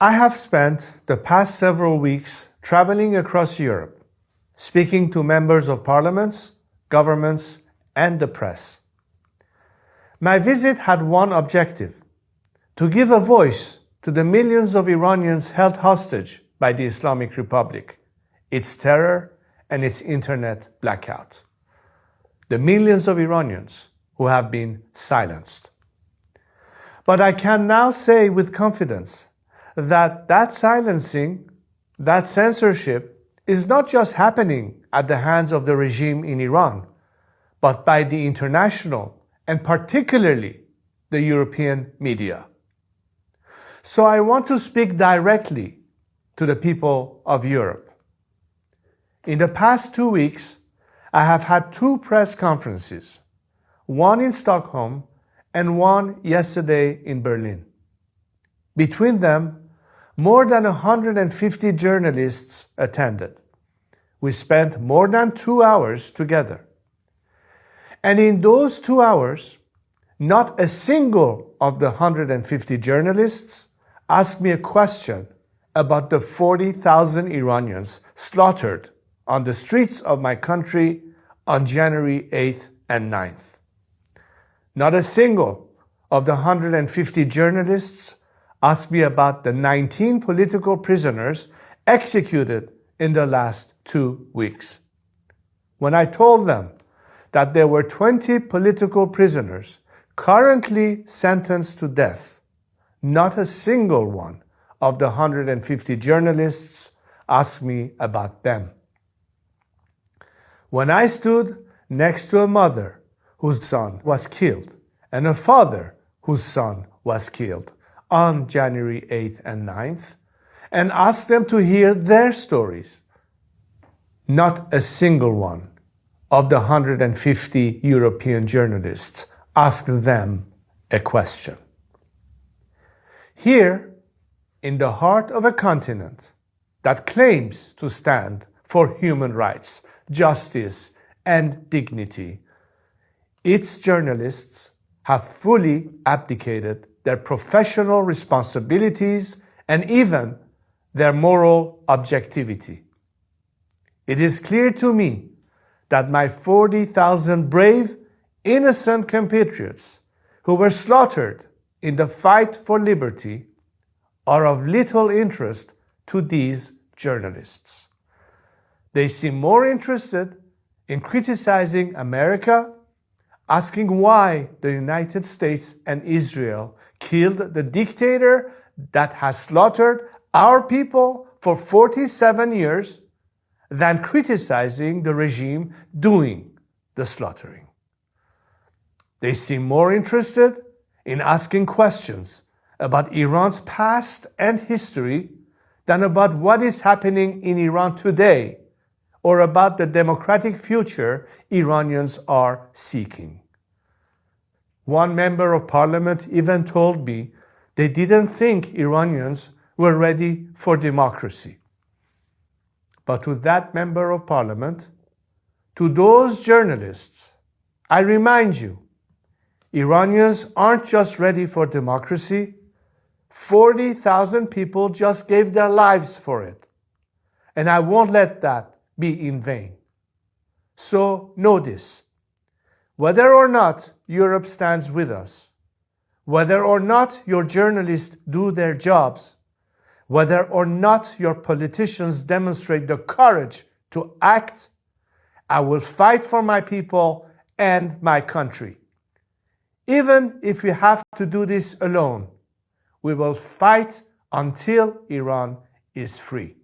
I have spent the past several weeks traveling across Europe, speaking to members of parliaments, governments, and the press. My visit had one objective: to give a voice to the millions of Iranians held hostage by the Islamic Republic, its terror, and its internet blackout. The millions of Iranians who have been silenced. But I can now say with confidence that silencing, that censorship, is not just happening at the hands of the regime in Iran, but by the international and particularly the European media. So I want to speak directly to the people of Europe. In the past 2 weeks, I have had 2 press conferences, one in Stockholm and one yesterday in Berlin. Between them, more than 150 journalists attended. We spent more than 2 hours together. And in those 2 hours, not a single of the 150 journalists asked me a question about the 40,000 Iranians slaughtered on the streets of my country on January 8th and 9th. Not a single of the 150 journalists asked me about the 19 political prisoners executed in the last 2 weeks. When I told them that there were 20 political prisoners currently sentenced to death, not a single one of the 150 journalists asked me about them. When I stood next to a mother whose son was killed and a father whose son was killed on January 8th and 9th, and asked them to hear their stories, not a single one of the 150 European journalists asked them a question. Here, in the heart of a continent that claims to stand for human rights, justice, and dignity, its journalists have fully abdicated their professional responsibilities and even their moral objectivity. It is clear to me that my 40,000 brave, innocent compatriots who were slaughtered in the fight for liberty are of little interest to these journalists. They seem more interested in criticizing America, asking why the United States and Israel killed the dictator that has slaughtered our people for 47 years, than criticizing the regime doing the slaughtering. They seem more interested in asking questions about Iran's past and history than about what is happening in Iran today or about the democratic future Iranians are seeking. One member of parliament even told me they didn't think Iranians were ready for democracy. But to that member of parliament, to those journalists, I remind you, Iranians aren't just ready for democracy. 40,000 people just gave their lives for it. And I won't let that be in vain. So know this: whether or not Europe stands with us, whether or not your journalists do their jobs, whether or not your politicians demonstrate the courage to act, I will fight for my people and my country. Even if we have to do this alone, we will fight until Iran is free.